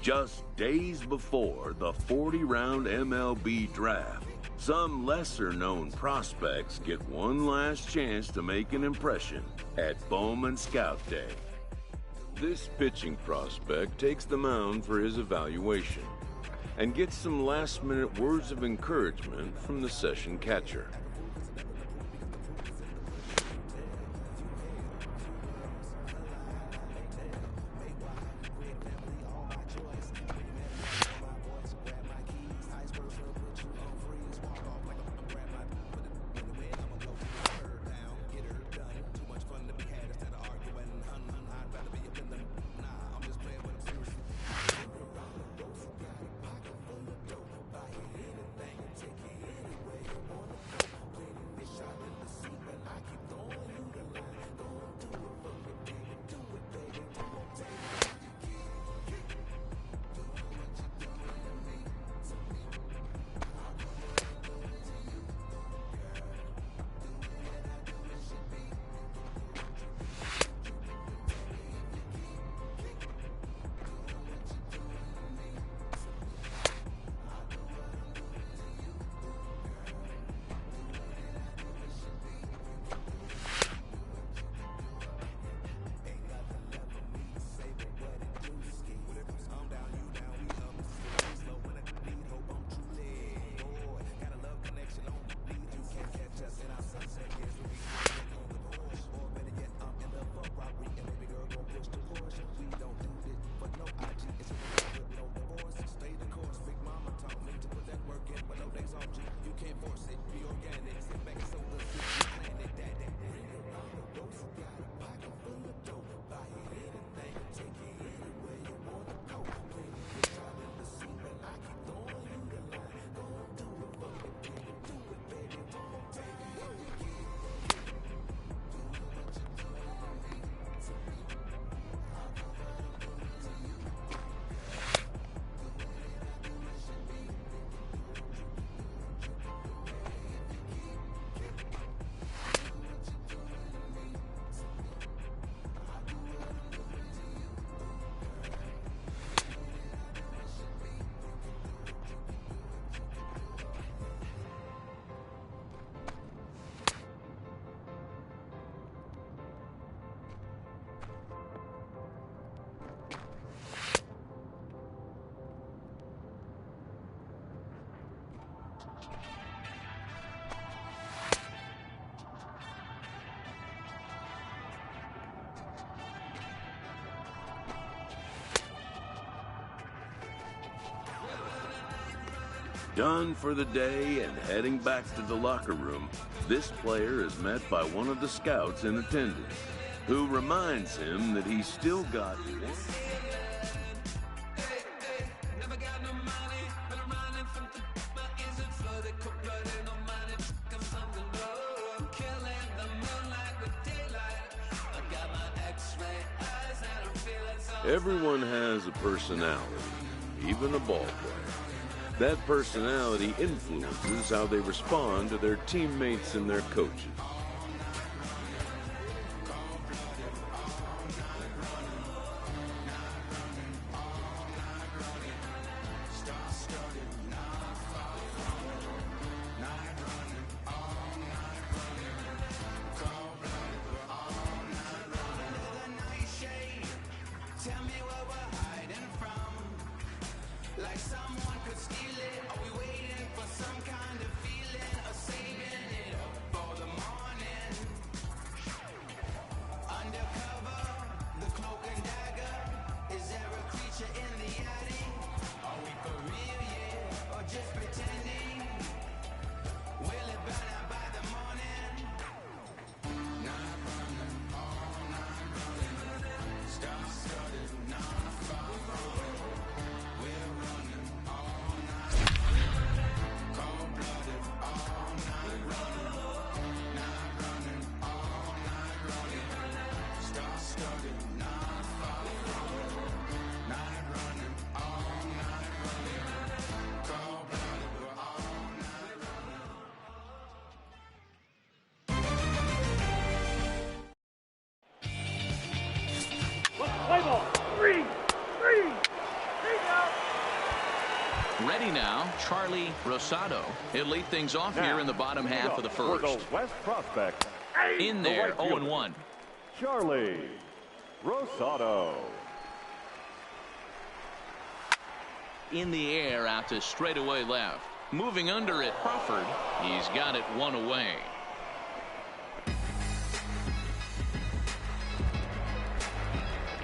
Just days before the 40-round MLB draft, some lesser-known prospects get one last chance to make an impression at Bowman Scout Day. This pitching prospect takes the mound for his evaluation and gets some last-minute words of encouragement from the session catcher. Done for the day and heading back to the locker room, this player is met by one of the scouts in attendance, who reminds him that he's still got one. Everyone has a personality, even a ball player. That personality influences how they respond to their teammates and their coaches. ready now, Charlie Rosado. He'll lead things off here in the bottom half of the first. For the West prospect, in there, 0-1. Charlie Rosado. In the air out to straightaway left. Moving under it, Crawford. He's got it one away.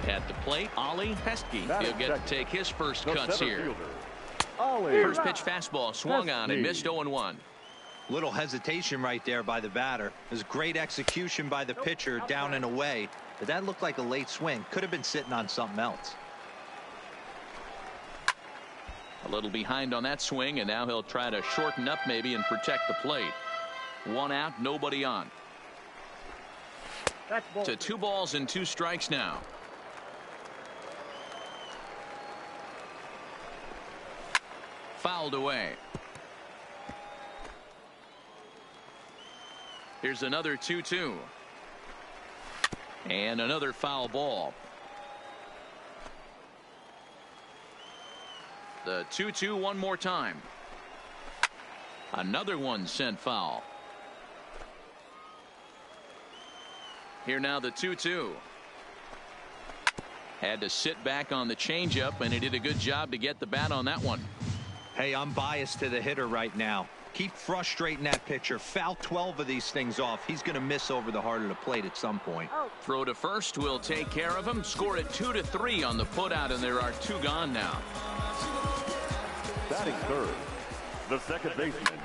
At the plate, Ollie Pesky. He'll get to take his first cuts here. First pitch fastball swung on and missed 0-1. Little hesitation right there by the batter. It was great execution by the pitcher down and away. But that looked like a late swing. Could have been sitting on something else. A little behind on that swing, and now he'll try to shorten up maybe and protect the plate. 1 out, nobody on. To 2 balls and 2 strikes now. Fouled away. Here's another 2-2. And another foul ball. The 2-2 one more time. Another one sent foul. Here now the 2-2. Had to sit back on the changeup, and he did a good job to get the bat on that one. Hey, I'm biased to the hitter right now. Keep frustrating that pitcher. Foul 12 of these things off. He's going to miss over the heart of the plate at some point. Throw to first will take care of him. Score it 2-3 on the putout, and there are 2 gone now. Batting third, the second baseman.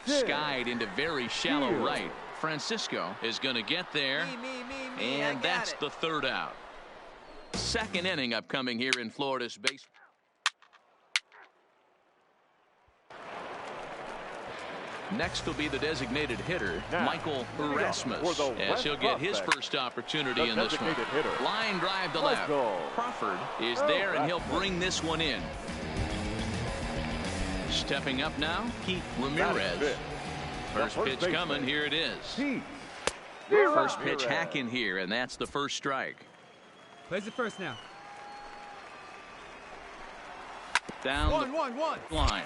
Skied into very shallow right. Francisco is going to get there, and that's the 3rd out. Second inning upcoming here in Florida's baseball. Next will be the designated hitter, Michael Erasmus, as he'll get his first opportunity in this one. Line drive to left. Crawford is there, and he'll bring this one in. Stepping up now, Pete Ramirez. First pitch coming. Here it is. First pitch hacking here, and that's the first strike. Plays it first now. Down the line.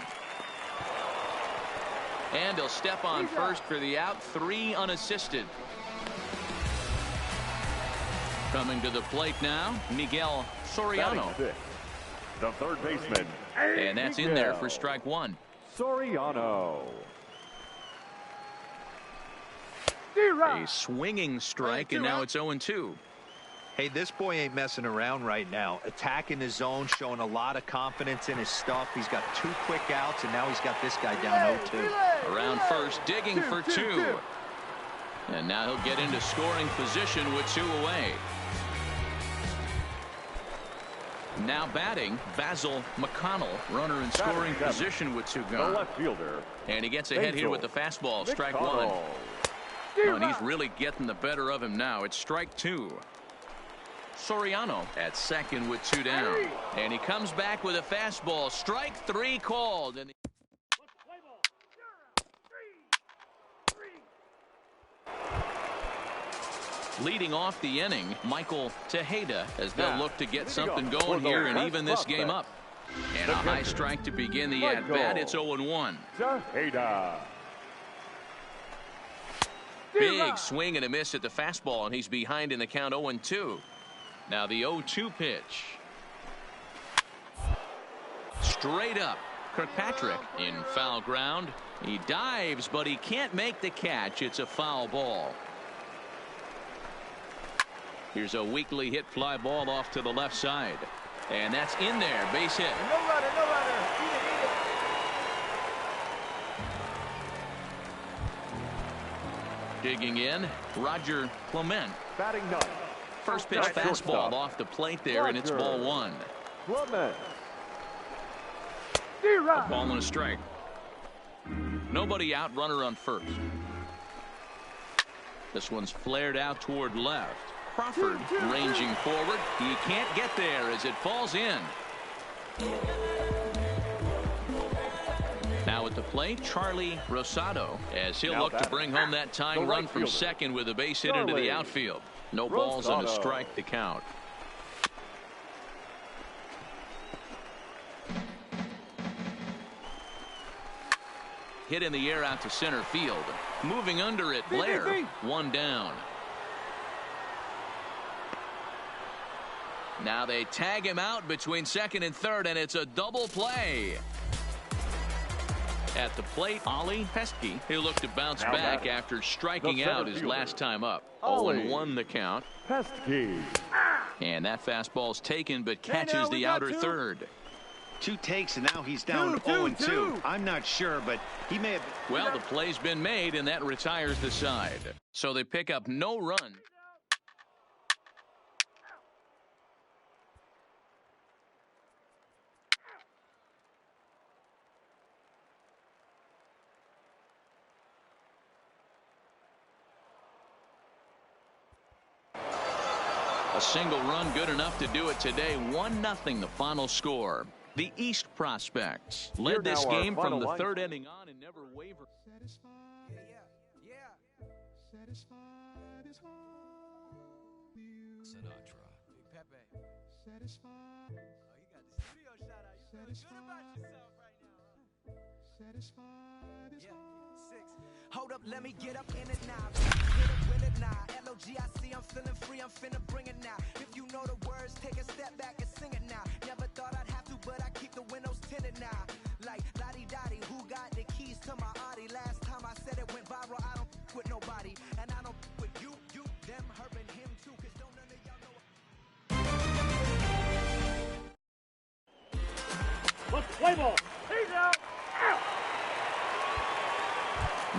And he'll step on first for the out. 3 unassisted. Coming to the plate now, Miguel Soriano. The third baseman. And that's in there for strike 1. Soriano. A swinging strike, and now it's 0-2. Hey, this boy ain't messing around right now. Attacking his zone, showing a lot of confidence in his stuff. He's got 2 quick outs, and now he's got this guy down 0-2. Around first, digging for 2. And now he'll get into scoring position with 2 away. Now batting, Basil McConnell, runner in scoring position with 2 gone. The left fielder. And he gets ahead here with the fastball, strike 1. Oh, and he's really getting the better of him now. It's strike 2. Soriano at second with 2 down. And he comes back with a fastball. Strike 3 called. And leading off the inning, Michael Tejeda, as they'll look to get something going here and even this game up. And a high strike to begin the at-bat. It's 0-1. Tejeda. Big swing and a miss at the fastball, and he's behind in the count 0-2. Now the 0-2 pitch. Straight up. Kirkpatrick in foul ground. He dives, but he can't make the catch. It's a foul ball. Here's a weakly hit fly ball off to the left side. And that's in there. Base hit. No runner, no runner. Digging in, Roger Clement. Batting 9. First pitch fastball off the plate there, and it's ball 1. Clement. A ball and a strike. Nobody out, runner on first. This one's flared out toward left. Crawford ranging forward. He can't get there as it falls in. Now at the plate, Charlie Rosado, as he'll look to bring home that tying run from second with a base hit into the outfield. No balls and a strike to count. hit in the air out to center field. Moving under it, Blair. One down. Now they tag him out between second and third, and it's a double play. At the plate, Ollie Pesky. He'll look to bounce back after striking out his last time up. 0-1 the count. Pesky. And that fastball's taken, but catches the outer third. 2 takes, and now he's down 0-2. I'm not sure, but he may have... Well, the play's been made, and that retires the side. So they pick up no run. A single run good enough to do it today. 1-0 the final score. The East Prospects led this game from the third inning on and never wavered. Sinatra. Pepe. Satisfied. Oh, you got the studio shout out. You feel good about yourself right now. Satisfied is 6. Hold up, let me get up in it now. Hit it, will it now? L-O-G-I-C, I'm feeling free, I'm finna bring it now. If you know the words, take a step back and sing it now. Never thought I'd have to, but I keep the windows tinted now. Like, lottie-dottie, who got the keys to my Audi? Last time I said it went viral, I don't with nobody. And I don't with you, them, her, and him too. Cause don't none of y'all know. Let's play ball. He's out.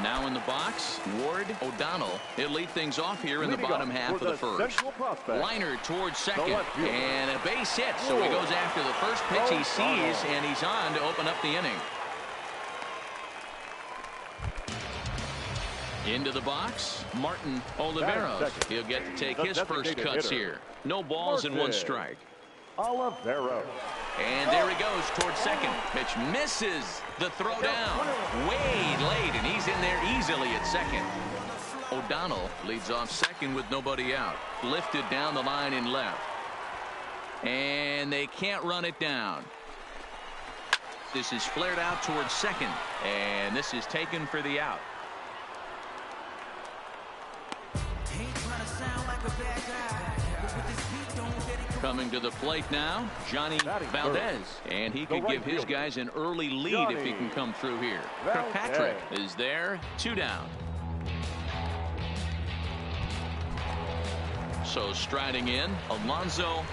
Now in the box, Ward O'Donnell. He'll lead things off here in the bottom half of the first. Liner towards second, and a base hit. So he goes after the first pitch he sees, and he's on to open up the inning. Into the box, Martin Oliveros. He'll get to take his first cuts here. No balls and 1 strike. Oliveros. And there he goes towards second. Pitch misses the throw down. Way late, and he's in there easily at second. O'Donnell leads off second with nobody out. Lifted down the line in left. And they can't run it down. This is flared out towards second. And this is taken for the out. Coming to the plate now, Johnny Valdez. And he could give his guys an early lead if he can come through here. Kirkpatrick is there, 2 down. So striding in, Alonso.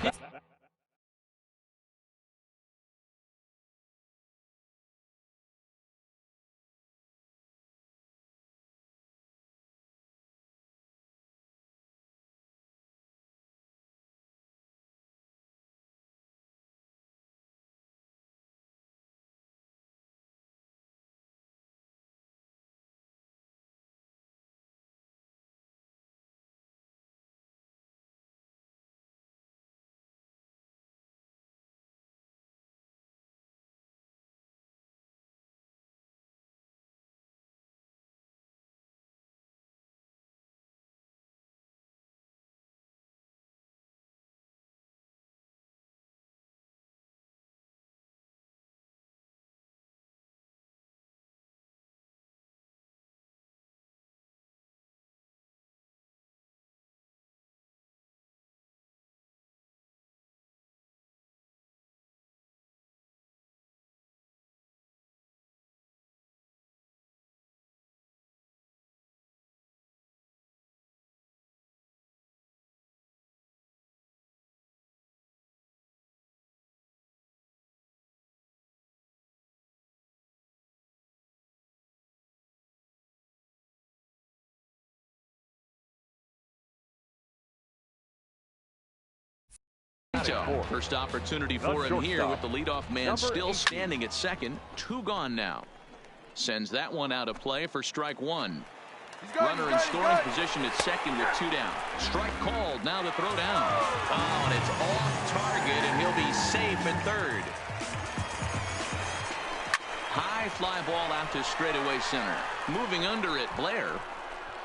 First opportunity for him here with the leadoff man still standing at second. 2 gone now. Sends that one out of play for strike 1. Runner in scoring position at second with 2 down. Strike called. Now the throw down. Oh, and it's off target, and he'll be safe at third. High fly ball out to straightaway center. Moving under it, Blair.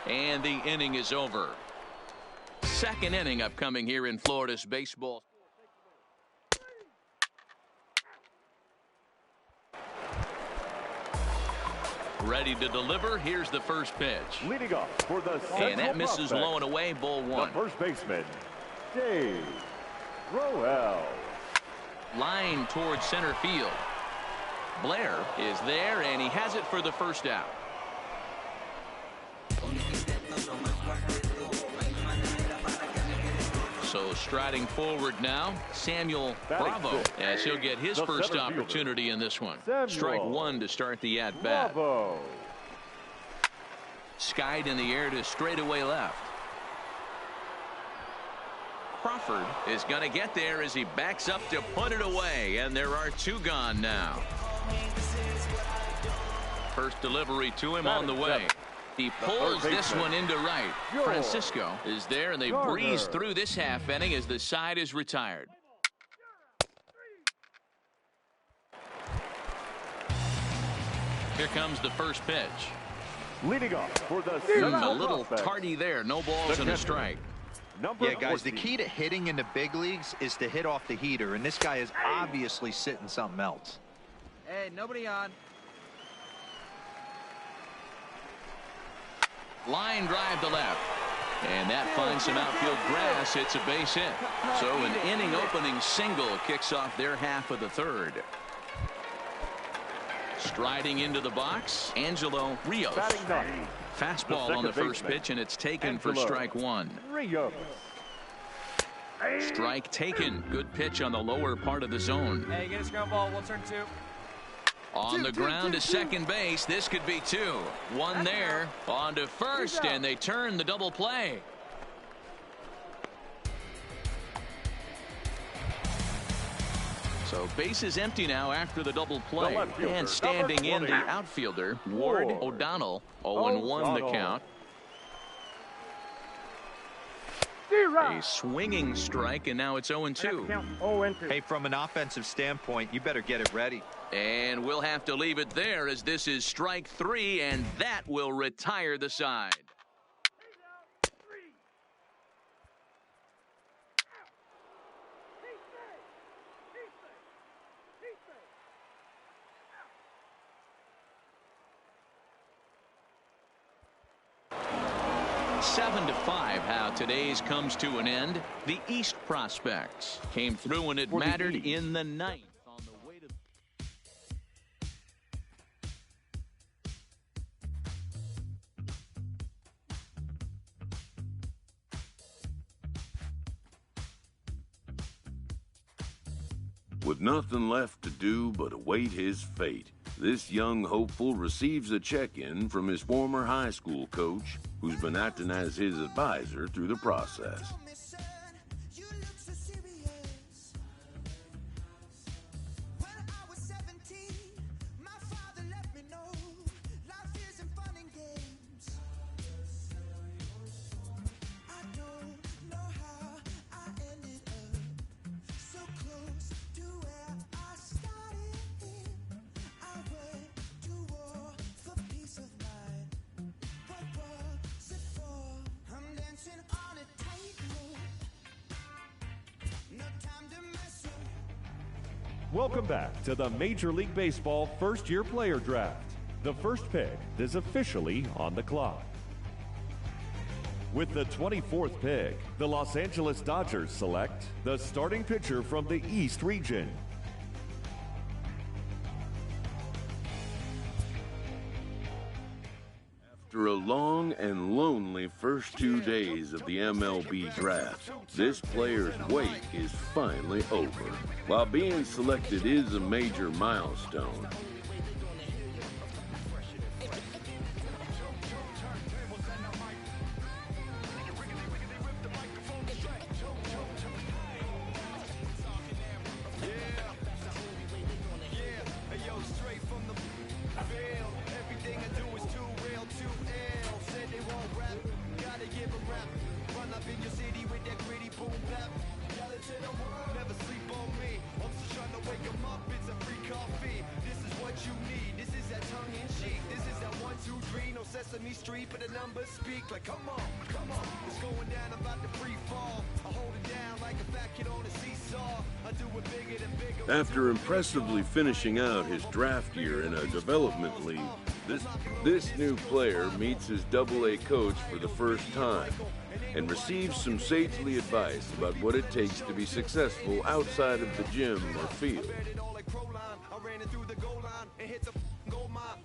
And the inning is over. Second inning upcoming here in Florida's baseball. Ready to deliver. Here's the first pitch. Leading off for the And that misses prospect, low and away, ball one. the first baseman, Dave Roel. Line towards center field. Blair is there, and he has it for the first out. So striding forward now, Samuel Bravo, as he'll get his first opportunity in this one. Strike one to start the at-bat. Skied in the air to straightaway left. Crawford is going to get there as he backs up to put it away, and there are two gone now. First delivery to him on the way. He pulls this one into right. Francisco is there, and they breeze through this half inning as the side is retired. Here comes the first pitch. Leading off for the A little tardy there. No balls and a strike. Yeah, guys, the key to hitting in the big leagues is to hit off the heater, and this guy is obviously sitting something else. Hey, nobody on. Line drive to left. And that finds some outfield grass. It's a base hit. So an inning opening single kicks off their half of the third. Striding into the box, Angelo Rios. Fastball on the first pitch, and it's taken for strike one. Strike taken. Good pitch on the lower part of the zone. Hey, get a ground ball. We'll turn two. On the ground to second base. This could be two. One there. On to first, and they turn the double play. So base is empty now after the double play. And standing in the outfielder, Ward O'Donnell. 0-1 the count. A swinging strike, and now it's 0-2. Hey, from an offensive standpoint, you better get it ready. And we'll have to leave it there as this is strike three, and that will retire the side. Seven to 5, how today's comes to an end. The East prospects came through when it mattered in the ninth. On the way to With nothing left to do but await his fate, this young hopeful receives a check-in from his former high school coach, who's been acting as his advisor through the process. Welcome back to the Major League Baseball first-year player draft. The first pick is officially on the clock. With the 24th pick, the Los Angeles Dodgers select the starting pitcher from the East region. After a long and lonely first 2 days of the MLB draft, this player's wait is finally over. While being selected is a major milestone, after impressively finishing out his draft year in a development league, This new player meets his Double-A coach for the first time and receives some sagely advice about what it takes to be successful outside of the gym or field.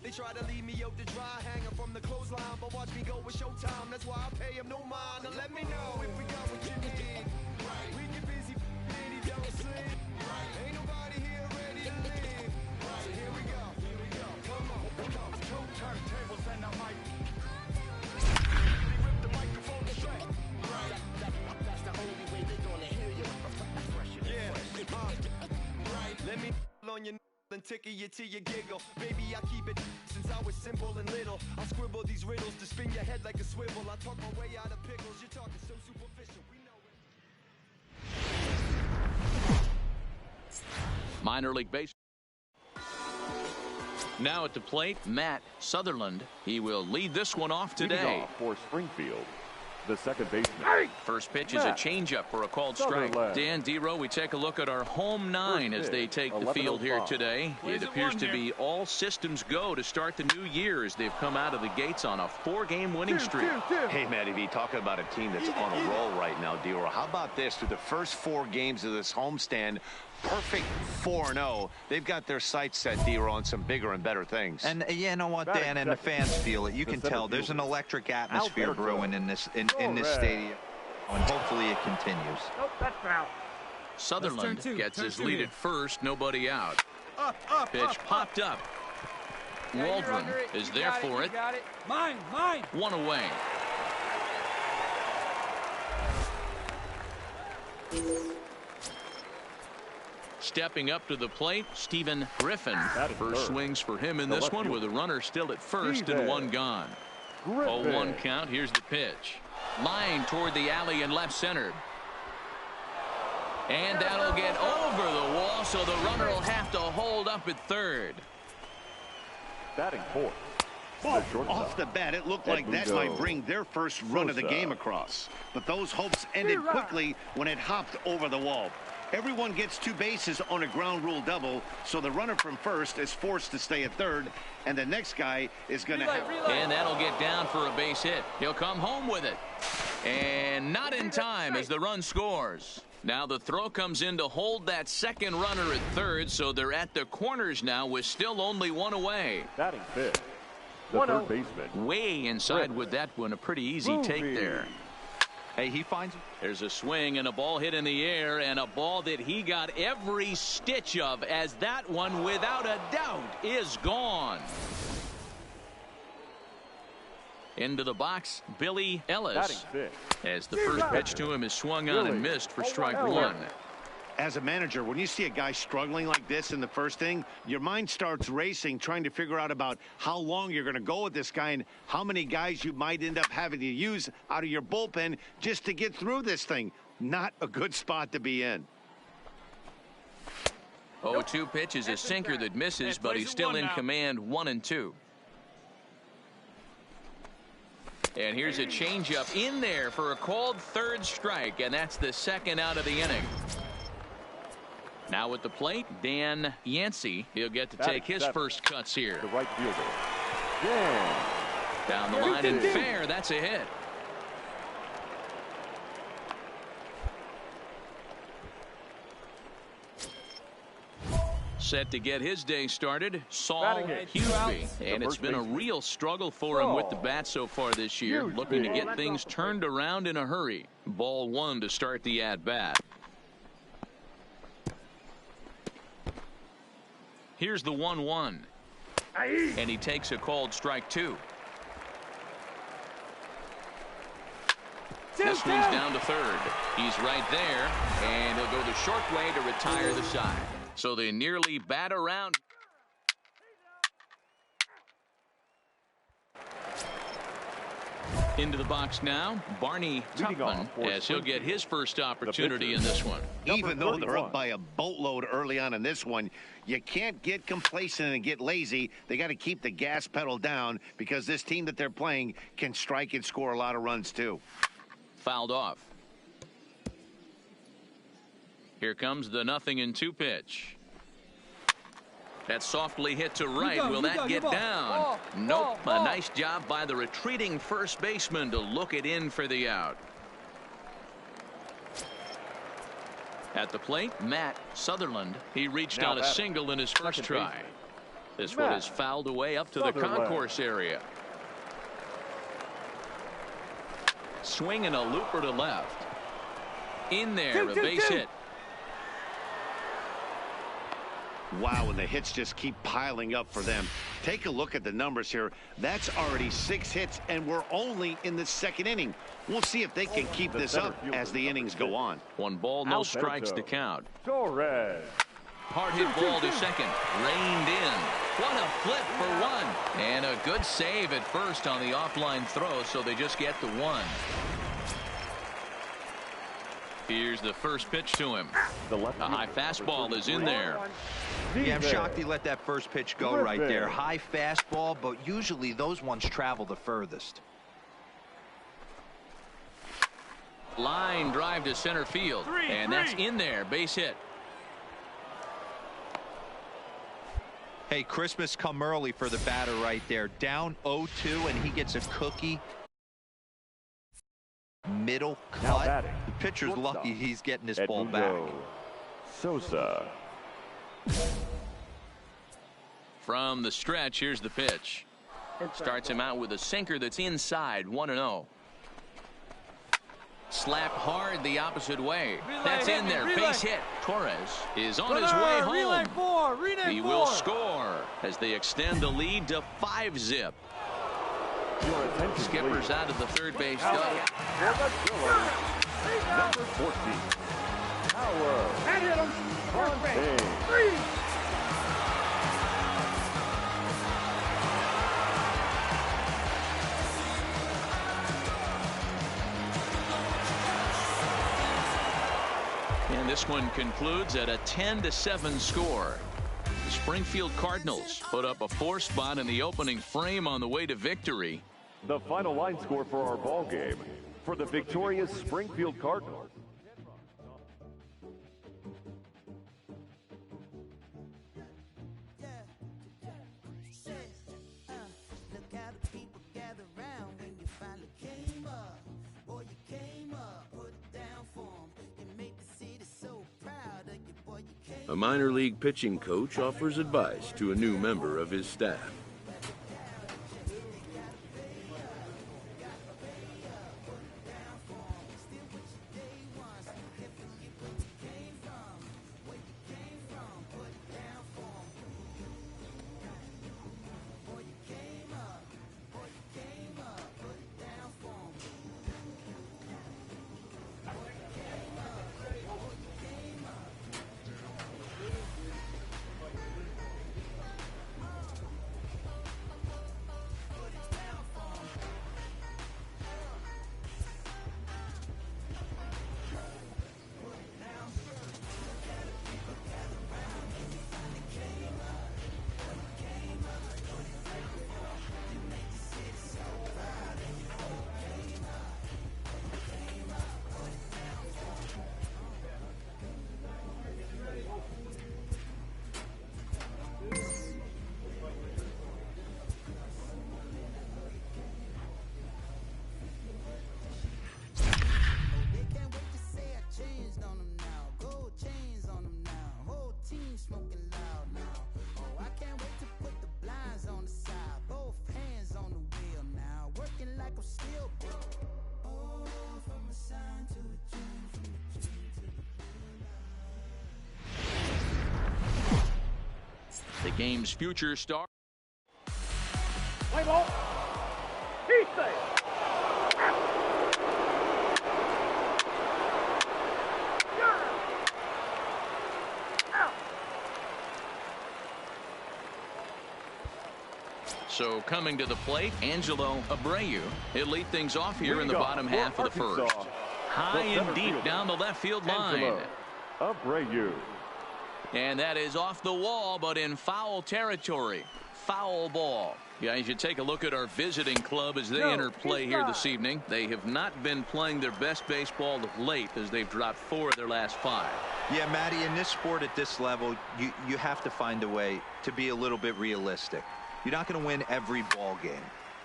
They try to leave me out to dry, hanging from the clothesline, but watch me go with showtime. That's why I pay him no mind. Now let me know if we got what you need. Right. We get busy, and he don't sleep. Right. Ain't nobody here ready to leave. Right. So here we go. Here we go. Come on. Two turntables and a mic. Rip the microphone straight. Right. That's the only way they gonna hear you. Yeah. Right. Let me on your and tickle you till you giggle. Baby, I keep it since I was simple and little. I scribble these riddles to spin your head like a swivel. I talk my way out of pickles. You're talking so superficial. We know it. Minor league baseball. Now at the plate, Matt Sutherland. He will lead this one off today. Off for Springfield, the second baseman. First pitch is a changeup for a called strike. Dan Dero, we take a look at our home nine as they take the field here today. It appears to be all systems go to start the new year as they've come out of the gates on a 4-game winning streak. Hey, Matty V, talking about a team that's on a roll right now, Dero. How about this? Through the first 4 games of this homestand, perfect 4-0. They've got their sights set, Dero, on some bigger and better things. And you know what, Dan, and the fans feel it. You can tell there's an electric atmosphere brewing in this stadium, and hopefully it continues. Nope, that's out. Sutherland gets his lead at first, nobody out. Pitch popped up. Waldron is there for it. Got it. Mine. One away. Stepping up to the plate, Stephen Griffin. First swings for him in this one with a runner still at first and one gone. 0-1 count. Here's the pitch. Line toward the alley in left center. And that'll get over the wall, so the runner will have to hold up at third. Batting fourth. Off the bat, it looked like that might bring their first run of the game across. But those hopes ended quickly when it hopped over the wall. Everyone gets 2 bases on a ground rule double, so the runner from first is forced to stay at third, and the next guy is going to have... And that'll get down for a base hit. He'll come home with it. And not in time as the run scores. Now the throw comes in to hold that second runner at third, so they're at the corners now with still only one away. Batting fifth, the third baseman. Way inside with that one. A pretty easy take there. Hey, he finds it. There's a swing and a ball hit in the air, and a ball that he got every stitch of, as that one, without a doubt, is gone. Into the box, Billy Ellis, as the first pitch to him is swung on and missed for strike one. As a manager, when you see a guy struggling like this in the first inning, your mind starts racing, trying to figure out about how long you're going to go with this guy and how many guys you might end up having to use out of your bullpen just to get through this thing. Not a good spot to be in. 0-2 pitch is a sinker that misses, but he's still in command, 1-2. And here's a changeup in there for a called third strike, and that's the second out of the inning. Now at the plate, Dan Yancey. He'll get to take his first cuts here. The right fielder. Down the line and fair. That's a hit. Set to get his day started, Saul Huseby. And it's been a real struggle for him with the bat so far this year. Looking to get things turned around in a hurry. Ball 1 to start the at-bat. Here's the 1-1. And he takes a called strike 2. This one's down to third. He's right there, and he'll go the short way to retire the side. So they nearly bat around. Into the box now, Barney Tuckman, as he'll get his first opportunity in this one. Even though they're up by a boatload early on in this one, you can't get complacent and get lazy. They got to keep the gas pedal down because this team that they're playing can strike and score a lot of runs too. Fouled off. Here comes the 0-2 pitch. That's softly hit to right. Will that get down? Nope. A nice job by the retreating first baseman to look it in for the out. At the plate, Matt Sutherland. He reached on a single in his first try. This one is fouled away up to the concourse area. Swinging a looper to left. In there, a base hit. Wow, and the hits just keep piling up for them. Take a look at the numbers here. That's already 6 hits, and we're only in the second inning. We'll see if they can keep this up as the innings go on. 1 ball, no strikes to count. Torres. Hard hit ball to second. Reined in. What a flip for 1. And a good save at first on the offline throw, so they just get the 1. Here's the first pitch to him. A high fastball is in there. Yeah, I'm shocked he let that first pitch go right there. High fastball, but usually those ones travel the furthest. Line drive to center field. And that's in there. Base hit. Hey, Christmas come early for the batter right there. Down 0-2, and he gets a cookie. Middle cut. The pitcher's lucky he's getting this ball back. Sosa. From the stretch, here's the pitch. Starts him out with a sinker that's inside. 1-0. Slapped hard the opposite way. That's in there. Base hit. Torres is on his way home. He will score as they extend the lead to 5-zip. Skipper's out of the third base dugout. Number 14. Howard. And hit him. First base. 3. And this one concludes at a 10-7 score. The Springfield Cardinals put up a 4 spot in the opening frame on the way to victory. The final line score for our ball game for the victorious Springfield Cardinals. A minor league pitching coach offers advice to a new member of his staff. The game's future star. Play ball. He's safe. So coming to the plate, Angelo Abreu. He'll lead things off here in the bottom half of the first. High and deep down the left field line. Abreu. And that is off the wall, but in foul territory. foul ball. Guys, you take a look at our visiting club as they enter play here this evening. They have not been playing their best baseball of late as they've dropped 4 of their last 5. Yeah, Matty, in this sport at this level, you have to find a way to be a little bit realistic. You're not going to win every ball game.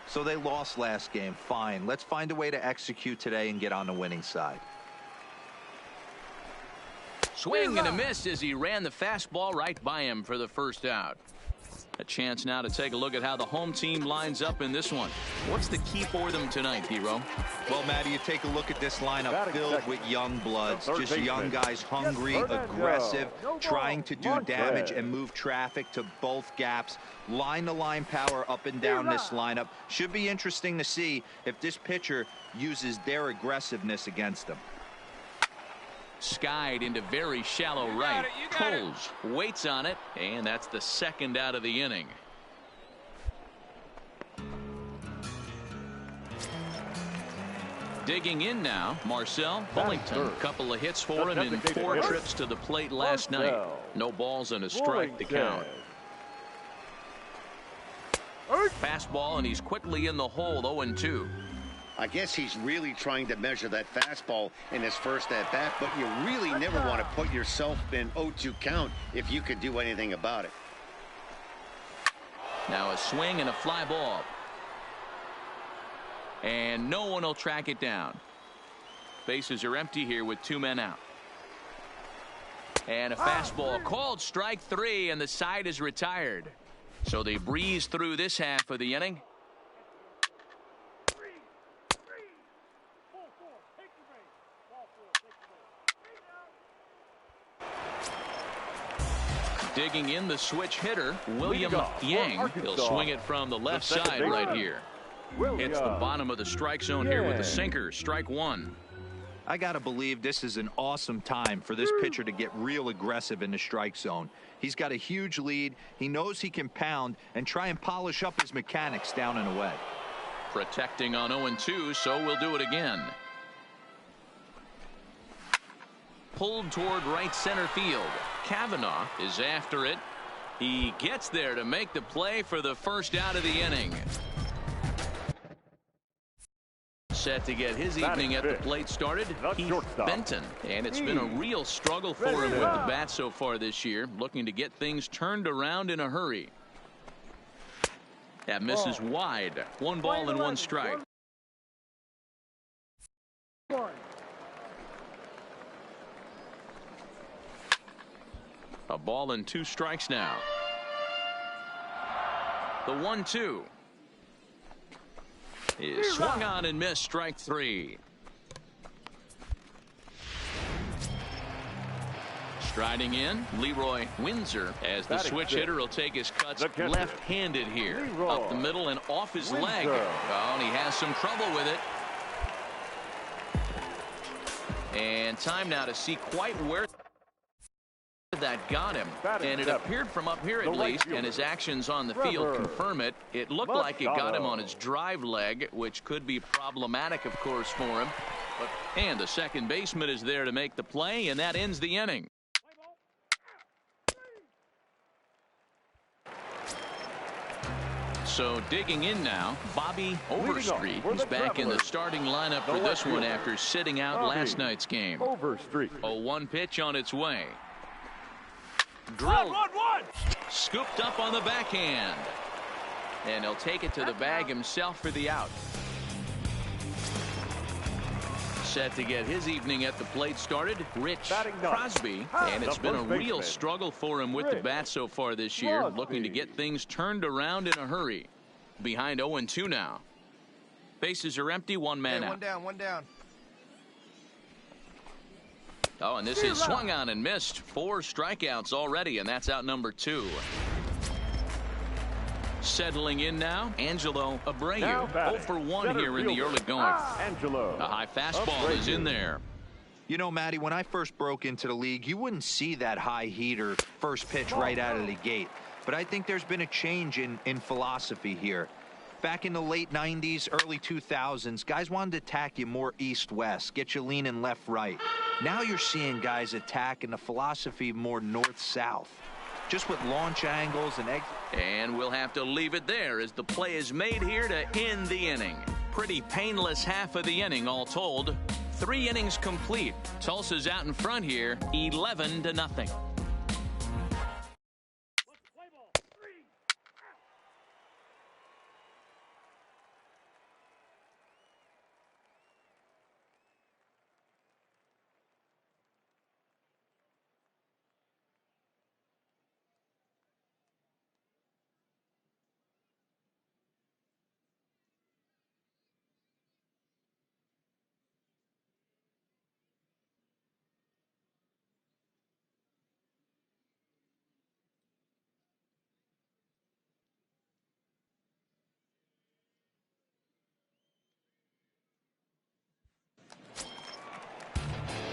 So they lost last game. Fine. Let's find a way to execute today and get on the winning side. Swing and a miss as he ran the fastball right by him for the first out. A chance now to take a look at how the home team lines up in this one. What's the key for them tonight, Hero? Well, Matty, you take a look at this lineup filled with young bloods, just young guys, hungry, aggressive, trying to do damage and move traffic to both gaps. Line-to-line power up and down this lineup. Should be interesting to see if this pitcher uses their aggressiveness against them. Skied into very shallow right. Coles waits on it, and that's the second out of the inning. Digging in now, Marcel Bullington. A couple of hits for him in 4 trips to the plate last night. No balls and a strike to count. Fastball, and he's quickly in the hole, 0-2. I guess he's really trying to measure that fastball in his first at-bat, but you really never want to put yourself in 0-2 count if you could do anything about it. Now a swing and a fly ball. And no one will track it down. Bases are empty here with 2 men out. And a fastball called strike 3, and the side is retired. So they breeze through this half of the inning. Digging in the switch hitter, William Yang. He'll swing it from the left side right here. Hits the bottom of the strike zone here with the sinker. Strike 1. I got to believe this is an awesome time for this pitcher to get real aggressive in the strike zone. He's got a huge lead. He knows he can pound and try and polish up his mechanics down and away. Protecting on 0-2, so we'll do it again. Pulled toward right center field. Kavanaugh is after it. He gets there to make the play for the first out of the inning. Set to get his evening at the plate started, Keith Benton. And it's been a real struggle for him with the bat so far this year, looking to get things turned around in a hurry. That misses wide. 1 ball and 1 strike. A ball and 2 strikes now. The 1-2 is swung on and missed. Strike 3. Striding in, Leroy Windsor, as the switch hitter will take his cuts left-handed here. Up the middle and off his leg. Oh, and he has some trouble with it. And time now to see quite where that got him, and it appeared from up here at least, and his actions on the field confirm it. It looked like it got him on his drive leg, which could be problematic, of course, for him. And the second baseman is there to make the play, and that ends the inning. So digging in now, Bobby Overstreet. He's back in the starting lineup for this one after sitting out last night's game. Overstreet. A 1 pitch on its way. Drilled. Scooped up on the backhand. And he'll take it to the bag himself for the out. Set to get his evening at the plate started, Rich Crosby. And it's been a real struggle for him with the bat so far this year, looking to get things turned around in a hurry. Behind 0-2 now. Bases are empty, 1 man out. One down. Oh, and this is swung on and missed. 4 strikeouts already, and that's out number 2. Settling in now, Angelo Abreu. 0 for 1 here in the early going. A high fastball is in there. You know, Matty, when I first broke into the league, you wouldn't see that high heater first pitch right out of the gate. But I think there's been a change in philosophy here. Back in the late 90s, early 2000s, guys wanted to attack you more east-west, get you leaning left-right. Now you're seeing guys attack in the philosophy more north-south. just with launch angles and exit. And we'll have to leave it there as the play is made here to end the inning. Pretty painless half of the inning all told. 3 innings complete. Tulsa's out in front here, 11-0.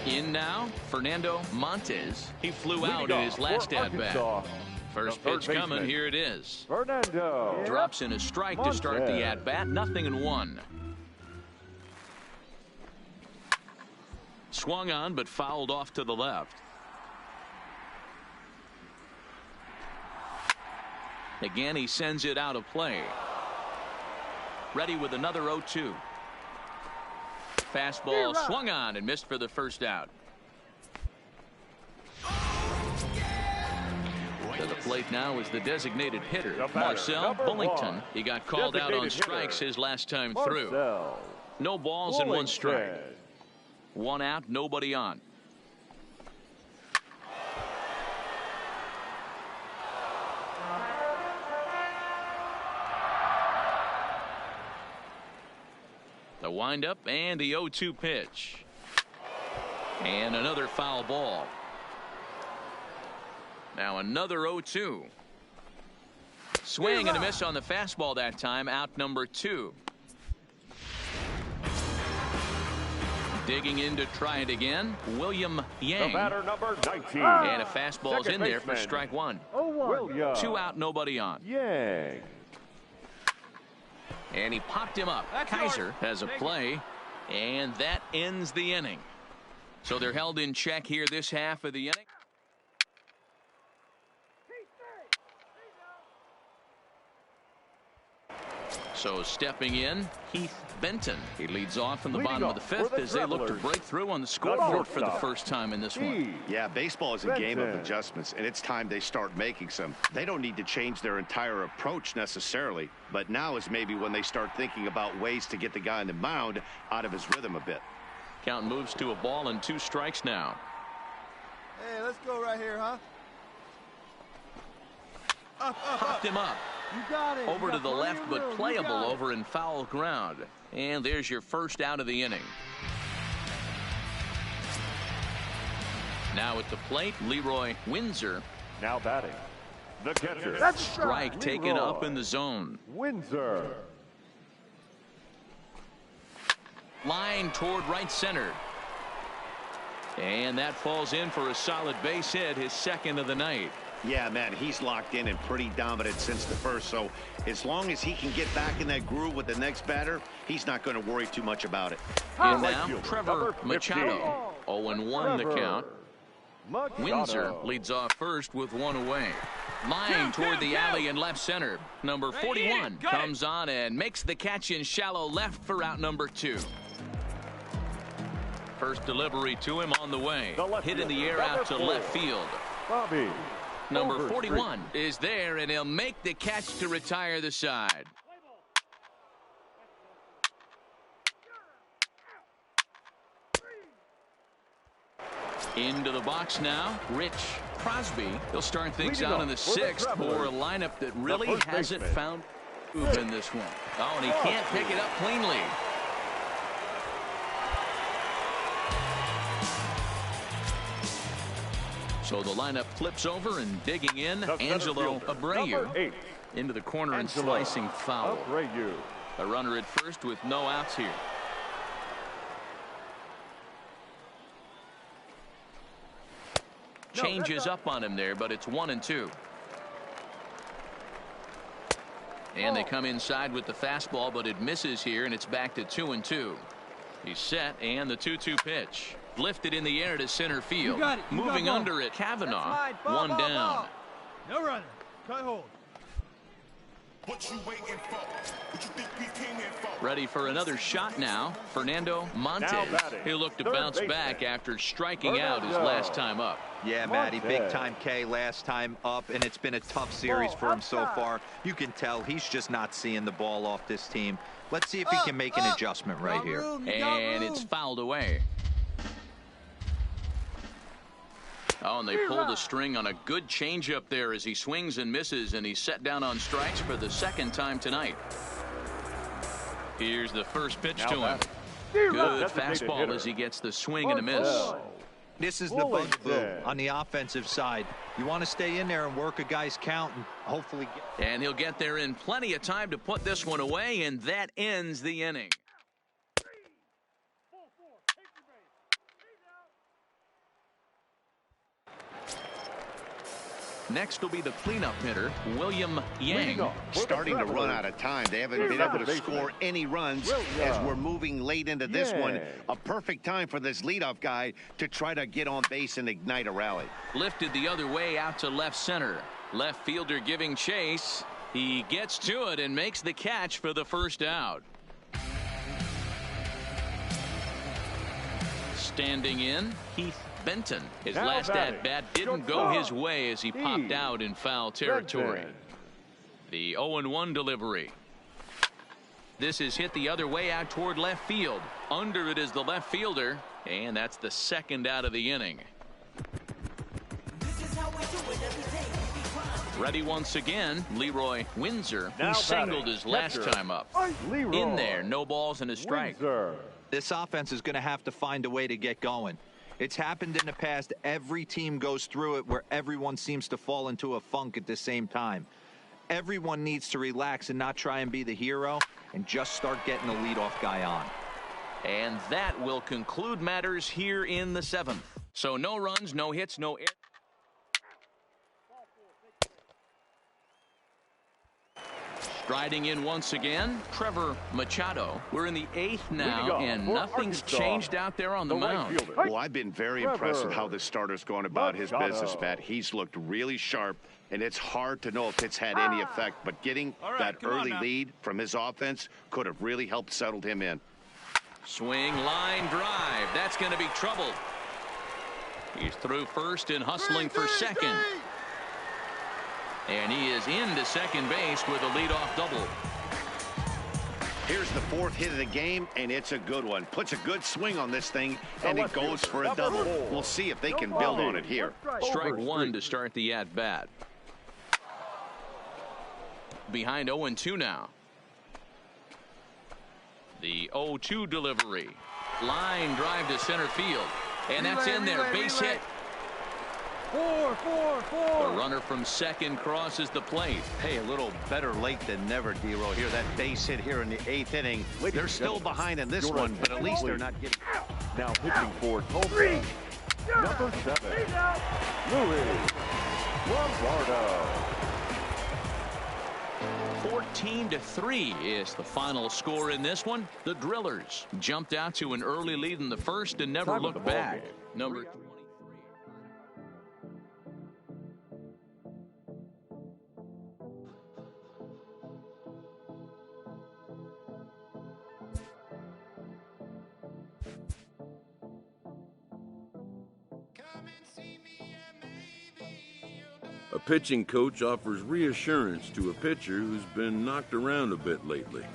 In now, Fernando Montes. He flew out in his last at-bat. First pitch coming, here it is. Fernando drops in a strike to start the at-bat, 0-1. Swung on, but fouled off to the left. Again, he sends it out of play. Ready with another 0-2. Fastball swung on and missed for the first out. To the plate now is the designated hitter, Marcel Bullington. He got called out on strikes his last time through. No balls and 1 strike. 1 out, nobody on. The windup and the 0-2 pitch. And another foul ball. Now another 0-2. Swing and a miss on the fastball that time. Out number 2. Digging in to try it again, William Yang. The batter, number 19. And a fastball's in there for strike 1. 2 out, nobody on. Yang. And he popped him up. Kaiser has a play, and that ends the inning. So they're held in check here this half of the inning. So stepping in, Heath Benton. He leads off in the bottom of the 5th as they look to break through on the scoreboard for the first time in this one. Yeah, baseball is a game of adjustments, and it's time they start making some. They don't need to change their entire approach necessarily, but now is maybe when they start thinking about ways to get the guy on the mound out of his rhythm a bit. Count moves to a ball and 2 strikes now. Hey, let's go right here, huh? Popped him up. You got it. Over to the left, but playable over in foul ground. And there's your first out of the inning. Now at the plate, Leroy Windsor. Now batting, the catcher. That's strike taken up in the zone. Windsor. Line toward right center. And that falls in for a solid base hit, his 2nd of the night. Yeah, man, he's locked in and pretty dominant since the first. So as long as he can get back in that groove with the next batter, he's not going to worry too much about it. And now Trevor Machado. 0-1 the count. Windsor leads off first with 1 away. Line toward the alley in left center. Number 41 comes on and makes the catch in shallow left for out number 2. First delivery to him on the way. Hit in the air out to left field. Bobby. Number 41 is there, and he'll make the catch to retire the side. Into the box now, Rich Crosby. He'll start things out in the 6th for a lineup that really hasn't found move in this one. Oh, and he can't pick it up cleanly. So the lineup flips over and digging in, Angelo Abreu into the corner and slicing foul. A runner at first with no outs here. Changes up on him there, but it's 1-2. And they come inside with the fastball, but it misses here, and it's back to 2-2. He's set, and the 2-2 pitch. Lifted in the air to center field. Moving under it, Kavanaugh. One down. What you waiting for? What you think we came here for? Ready for another shot now. Fernando Montes. He'll look to bounce back after striking out his last time up. Yeah, Matty, big time K last time up, and it's been a tough series for him so far. You can tell he's just not seeing the ball off this team. Let's see if he can make an adjustment right here. And it's fouled away. Oh, and they pulled the string on a good changeup there as he swings and misses, and he's set down on strikes for the second time tonight. Here's the first pitch to him. Good fastball as he gets the swing and a miss. This is the bugaboo on the offensive side. You want to stay in there and work a guy's count and hopefully get. And he'll get there in plenty of time to put this one away, and that ends the inning. Next will be the cleanup hitter, William Yang. Starting to run out of time. They haven't been able to score any runs as we're moving late into this one. A perfect time for this leadoff guy to try to get on base and ignite a rally. Lifted the other way out to left center. Left fielder giving chase. He gets to it and makes the catch for the first out. Standing in, Heath Benton. His last at-bat didn't go his way as he popped out in foul territory. The 0-1 delivery. This is hit the other way out toward left field. Under it is the left fielder, and that's the second out of the inning. Ready once again, Leroy Windsor, who singled his last time up. In there, no balls and a strike. This offense is going to have to find a way to get going. It's happened in the past. Every team goes through it where everyone seems to fall into a funk at the same time. Everyone needs to relax and not try and be the hero and just start getting the leadoff guy on. And that will conclude matters here in the seventh. So no runs, no hits, no air. Striding in once again, Trevor Machado. We're in the eighth now, and nothing's changed out there on the mound. Well, I've been very impressed with how this starter's going about his business, Matt. He's looked really sharp, and it's hard to know if it's had any effect, but getting that early lead from his offense could have really helped settle him in. Swing, line, drive. That's going to be trouble. He's through first and hustling for second. And he is into second base with a leadoff double. Here's the fourth hit of the game, and it's a good one. Puts a good swing on this thing, and it goes for a double. We'll see if they can build on it here. Strike one to start the at-bat. Behind 0-2 now. The 0-2 delivery. Line drive to center field. And that's in there. Base hit. 4. The runner from second crosses the plate. Hey, a little better late than never, D-Row. Here, that base hit here in the eighth inning. They're still behind in this one, but at least they're not getting. Now pitching for Tulsa, number 7, Luis Lombardo. 14-3 is the final score in this one. The Drillers jumped out to an early lead in the first and never looked back. Number 23. A pitching coach offers reassurance to a pitcher who's been knocked around a bit lately.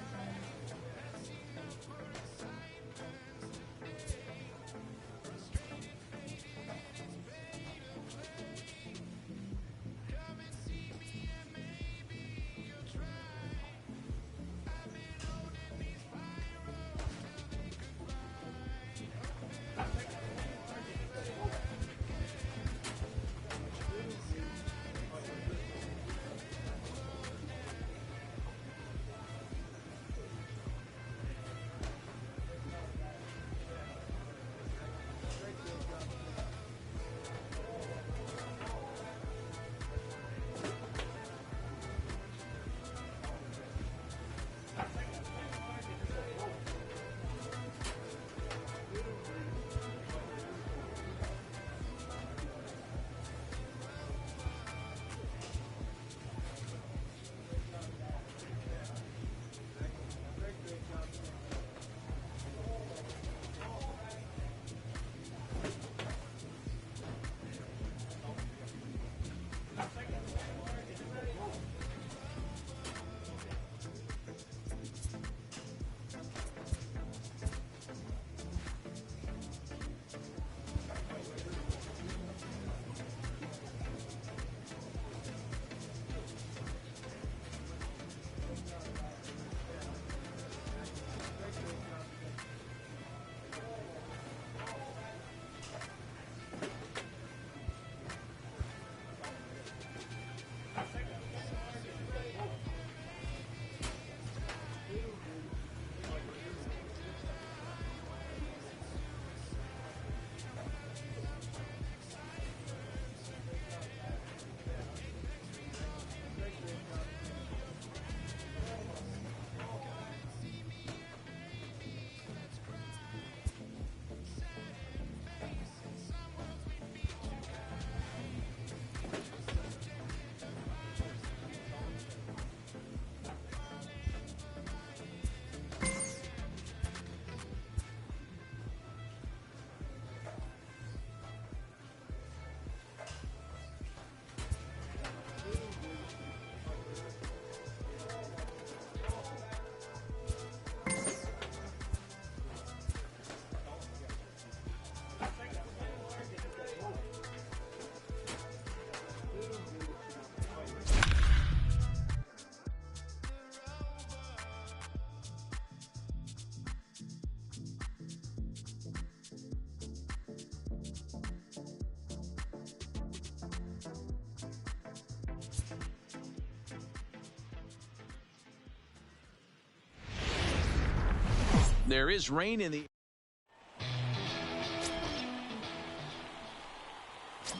There is rain in the...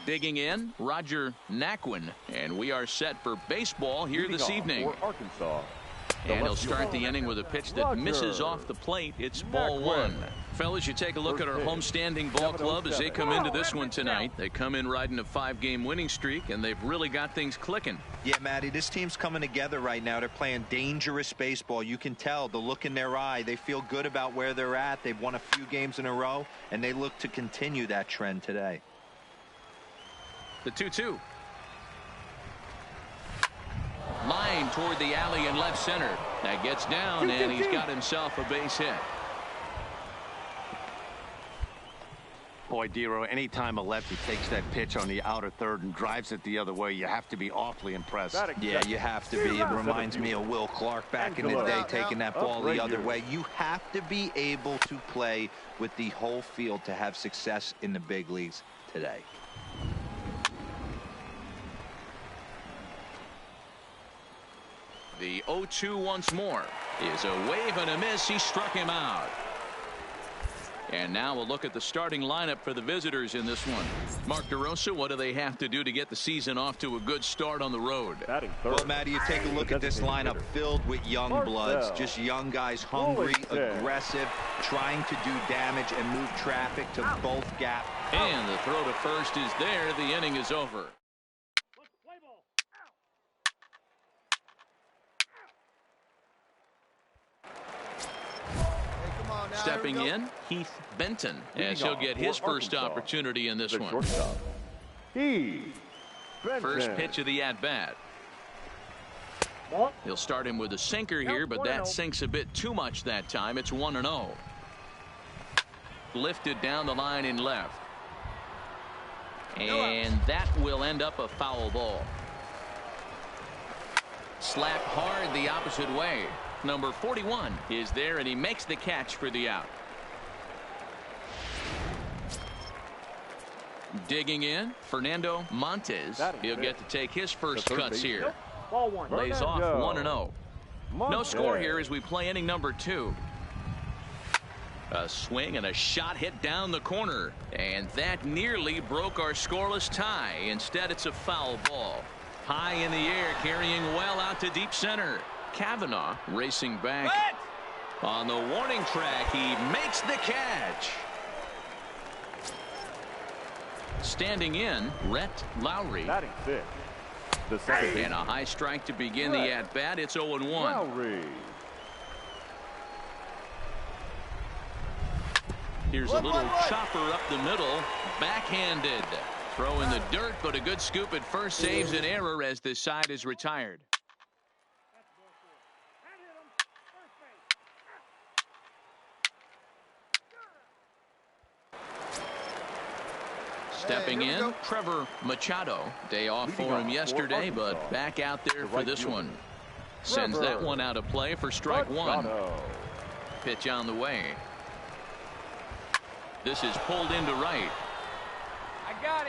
Digging in, Roger Naquin. And we are set for baseball here this evening. For Arkansas. And he'll start the inning with a pitch that misses off the plate. It's ball one. Fellas, you take a look at our homestanding ball club as they come into this one tonight. They come in riding a 5-game winning streak, and they've really got things clicking. Yeah, Matty, this team's coming together right now. They're playing dangerous baseball. You can tell the look in their eye. They feel good about where they're at. They've won a few games in a row, and they look to continue that trend today. The 2-2. Line toward the alley in left center. That gets down, and he's got himself a base hit. Boy, Dero, anytime a lefty takes that pitch on the outer third and drives it the other way, you have to be awfully impressed. Yeah, you have to be. It reminds me of Will Clark back in the day taking that ball the other way. You have to be able to play with the whole field to have success in the big leagues today. The 0-2 once more is a wave and a miss. He struck him out. And now we'll look at the starting lineup for the visitors in this one. Mark DeRosa, what do they have to do to get the season off to a good start on the road? Well, Matty, you take a look at this lineup filled with young bloods, just young guys, hungry, aggressive, trying to do damage and move traffic to both gaps. And the throw to first is there. The inning is over. Stepping in, Heath Benton, as he'll get his first opportunity in this one. First pitch of the at-bat. He'll start him with a sinker here, but that sinks a bit too much that time. It's 1-0. Lifted down the line in left. And that will end up a foul ball. Slapped hard the opposite way. Number 41 is there, and he makes the catch for the out. Digging in, Fernando Montes. He'll get to take his first cuts here. Lays off 1-0. No score here as we play inning number 2. A swing and a shot hit down the corner, and that nearly broke our scoreless tie. Instead, it's a foul ball. High in the air, carrying well out to deep center. Kavanaugh racing back on the warning track. He makes the catch. Standing in, Rhett Lowry. And a high strike to begin the at-bat. It's 0-1. Here's a little chopper up the middle. Backhanded. Throw in the dirt, but a good scoop at first saves an error as the side is retired. Stepping in, Trevor Machado. Day off for him yesterday, but back out there for this one. Sends that one out of play for strike one. Pitch on the way. This is pulled into right.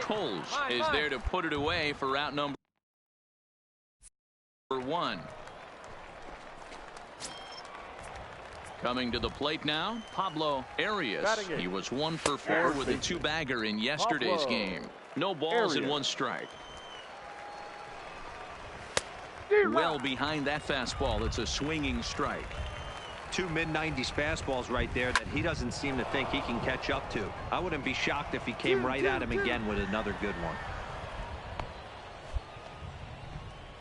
Coles is there to put it away for out number 1. Coming to the plate now, Pablo Arias. He was 1 for 4 with a 2-bagger in yesterday's game. No balls and 1 strike. Well behind that fastball. It's a swinging strike. 2 mid-90s fastballs right there that he doesn't seem to think he can catch up to. I wouldn't be shocked if he came right at him again with another good one.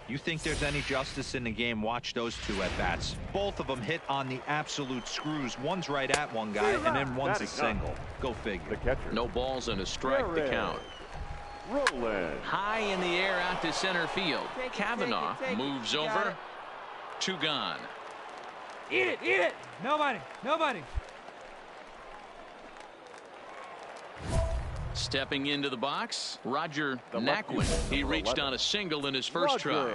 You think there's any justice in the game, watch those 2 at-bats. Both of them hit on the absolute screws. One's right at one guy, and then one's a single. Go figure. No balls and a strike to count. High in the air out to center field. Kavanaugh moves over. 2 gone. Eat it, eat it. Nobody. Stepping into the box, Roger Naquin. He reached on a single in his first try.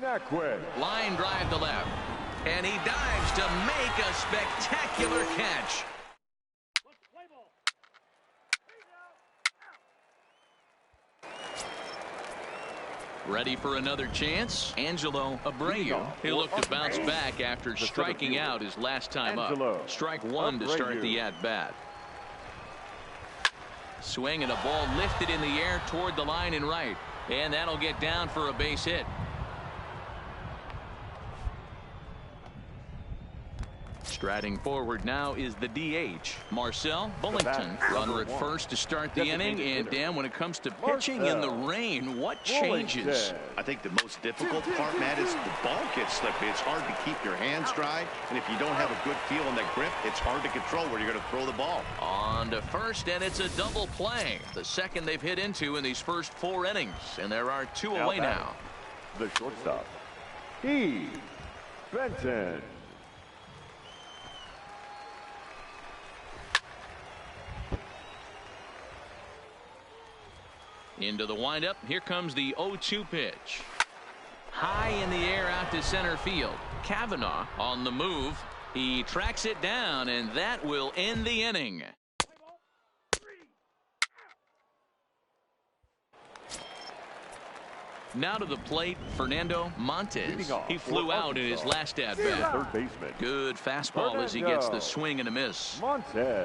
Line drive to left. And he dives to make a spectacular catch. Ready for another chance? Angelo Abreu. He'll look to bounce back after striking out his last time up. Strike one to start the at-bat. Swing and a ball lifted in the air toward the line and right. And that'll get down for a base hit. Striding forward now is the DH, Marcel Bullington. Runner at first to start the inning. And Dan, when it comes to pitching in the rain, what changes? I think the most difficult part, Matt, is the ball gets slippery. It's hard to keep your hands dry. And if you don't have a good feel on that grip, it's hard to control where you're going to throw the ball. On to first, and it's a double play. The second they've hit into in these first 4 innings. And there are 2 away now. The shortstop, E. Benton. Into the windup. Here comes the 0-2 pitch. High in the air out to center field. Kavanaugh on the move. He tracks it down, and that will end the inning. Now to the plate, Fernando Montes. He flew out in his last at-bat. Good fastball as he gets the swing and a miss.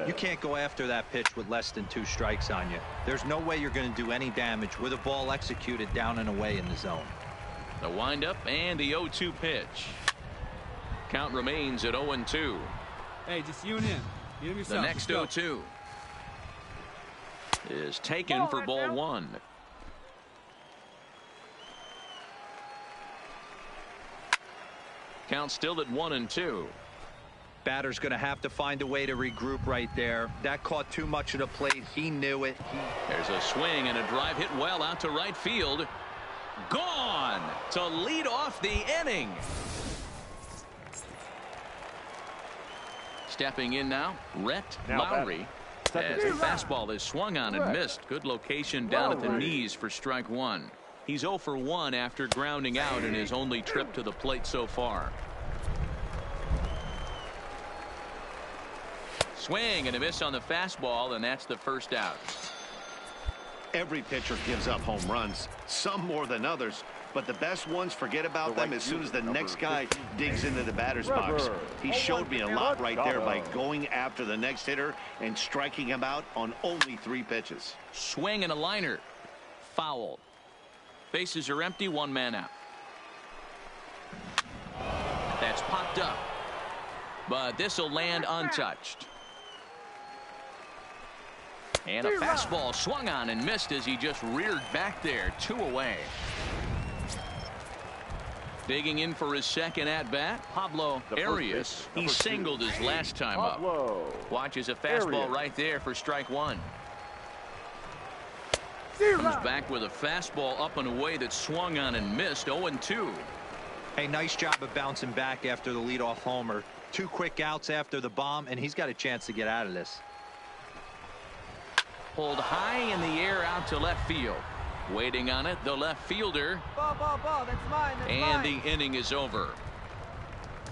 You can't go after that pitch with less than 2 strikes on you. There's no way you're going to do any damage with a ball executed down and away in the zone. The windup and the 0-2 pitch. Count remains at 0-2. Hey, just you and him. You and yourself. The next 0-2 is taken for ball 1. Count still at 1-2. Batter's going to have to find a way to regroup right there. That caught too much of the plate. He knew it. There's a swing and a drive hit well out to right field. Gone to lead off the inning. Stepping in now, Rhett Lowry. As the fastball is swung on and missed. Good location down at the knees for strike 1. He's 0 for 1 after grounding out in his only trip to the plate so far. Swing and a miss on the fastball, and that's the first out. Every pitcher gives up home runs, some more than others, but the best ones forget about them as soon as the next guy digs into the batter's box. He showed me a lot right there by going after the next hitter and striking him out on only 3 pitches. Swing and a liner. Foul. Bases are empty, 1 man out. That's popped up, but this will land untouched. And a fastball swung on and missed as he just reared back there. 2 away. Digging in for his second at-bat, Pablo Arias. He singled his last time up. Watches a fastball right there for strike 1. Comes back with a fastball up and away that swung on and missed. 0-2. Hey, nice job of bouncing back after the leadoff homer. 2 quick outs after the bomb, and he's got a chance to get out of this. Pulled high in the air out to left field. Waiting on it, the left fielder. Ball, that's mine. And the inning is over.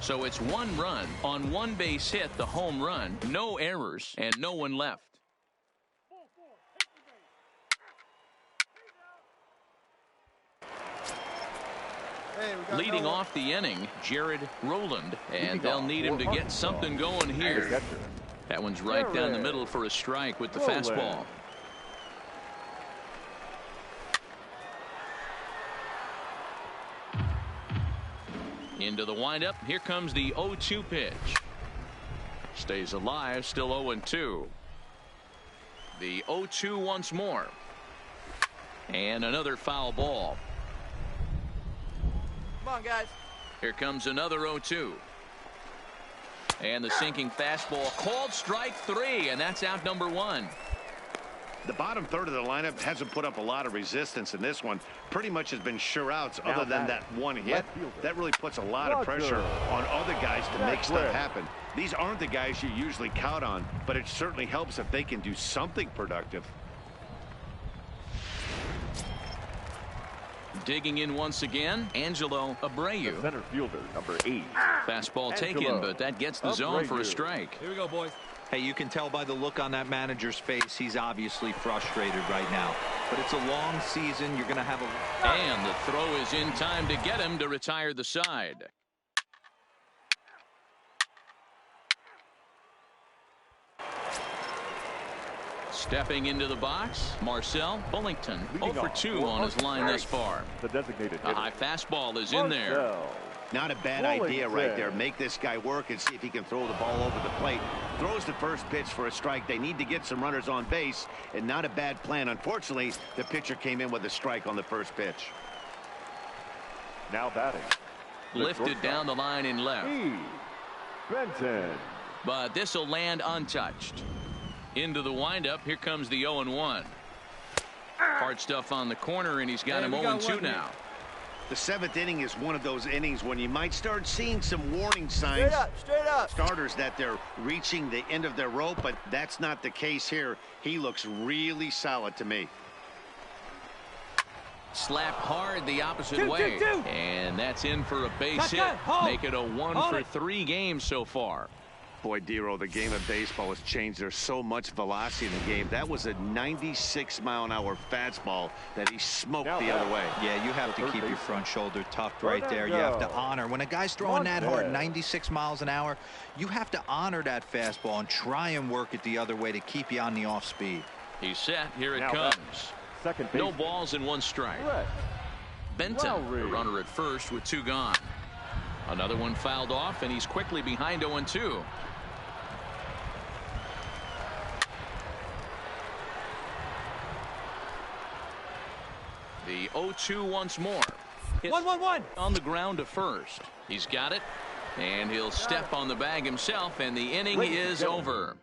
So it's 1 run on 1 base hit, the home run, no errors, and no one left. Leading off the inning, Jared Rowland, and they'll need him to get something going here. That one's right down the middle for a strike with the fastball. Into the windup. Here comes the 0-2 pitch. Stays alive, still 0-2. The 0-2 once more. And another foul ball. Come on, guys. Here comes another 0-2. And the sinking fastball called strike 3, and that's out number 1. The bottom third of the lineup hasn't put up a lot of resistance in this one. Pretty much has been sure outs other than that 1 hit. That really puts a lot of pressure on other guys to make stuff happen. These aren't the guys you usually count on, but it certainly helps if they can do something productive. Digging in once again, Angelo Abreu. The center fielder, number 8. Fastball taken, but that gets the zone for a strike. Here we go, boys. Hey, you can tell by the look on that manager's face, he's obviously frustrated right now. but it's a long season. You're going to have a... And the throw is in time to get him to retire the side. Stepping into the box, Marcel Bullington, 0 for 2 on his line thus far. The designated A high fastball is in there. Not a bad idea right there. Make this guy work and see if he can throw the ball over the plate. Throws the first pitch for a strike. They need to get some runners on base, and not a bad plan. Unfortunately, the pitcher came in with a strike on the first pitch. Now batting. Lifted down the line in left. Benton. But this will land untouched. Into the windup. Here comes the 0-1. Hard stuff on the corner, and he's got him 0-2 now. The 7th inning is one of those innings when you might start seeing some warning signs. Straight up. Starters that they're reaching the end of their rope, but that's not the case here. He looks really solid to me. Slap hard the opposite way. And that's in for a base hit. Make it a 1 for 3 games so far. Boy, Dero, the game of baseball has changed. There's so much velocity in the game. That was a 96-mile-an-hour fastball that he smoked the other way. Yeah, you have to keep your front shoulder tucked right there. You have to honor. When a guy's throwing that hard, 96 miles an hour, you have to honor that fastball and try and work it the other way to keep you on the off speed. He's set. Here it comes. No balls and 1 strike. Benton, the runner at first with 2 gone. Another one fouled off, and he's quickly behind 0-2. The 0-2 once more. 1-1-1 on the ground to first. He's got it, and he'll step on the bag himself, and the inning is over.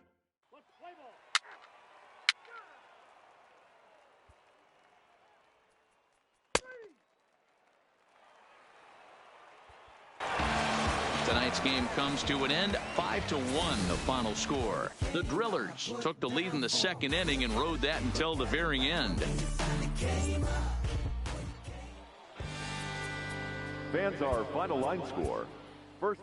Tonight's game comes to an end, 5-1 the final score. The Drillers took the lead in the 2nd inning and rode that until the very end. Fans, our final line score. First.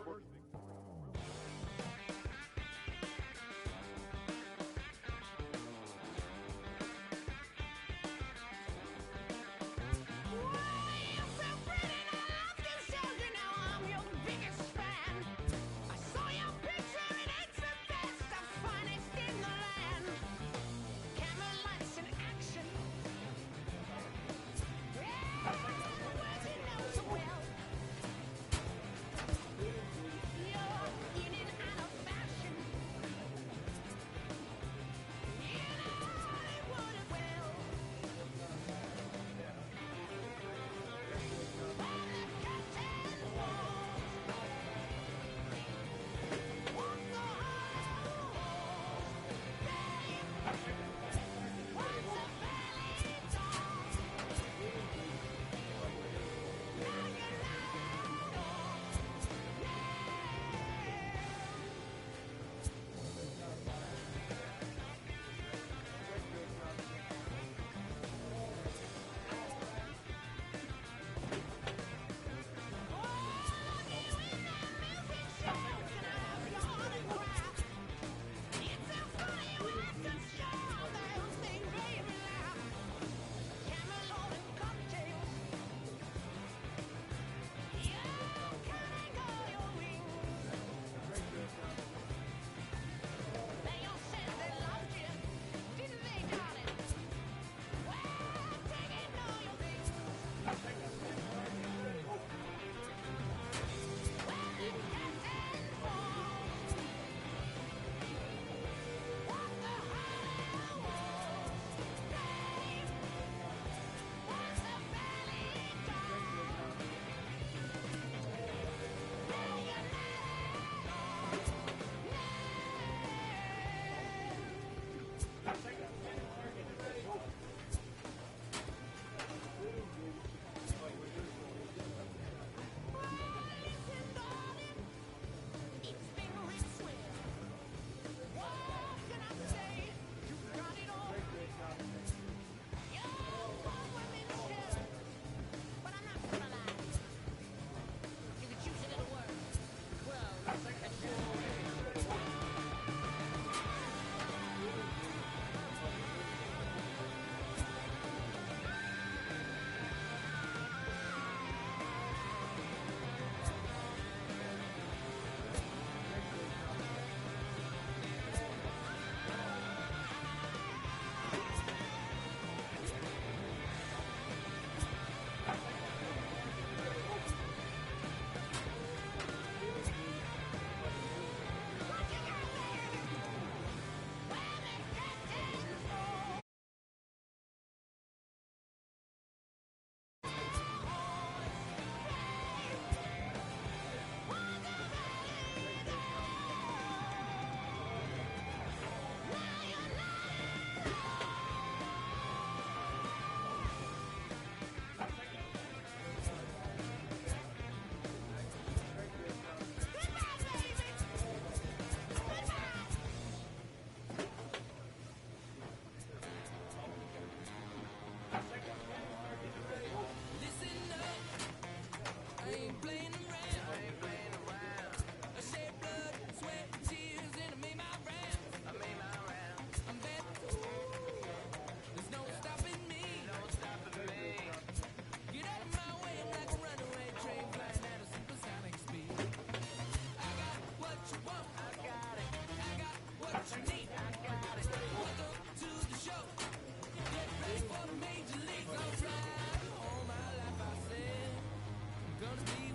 gonna be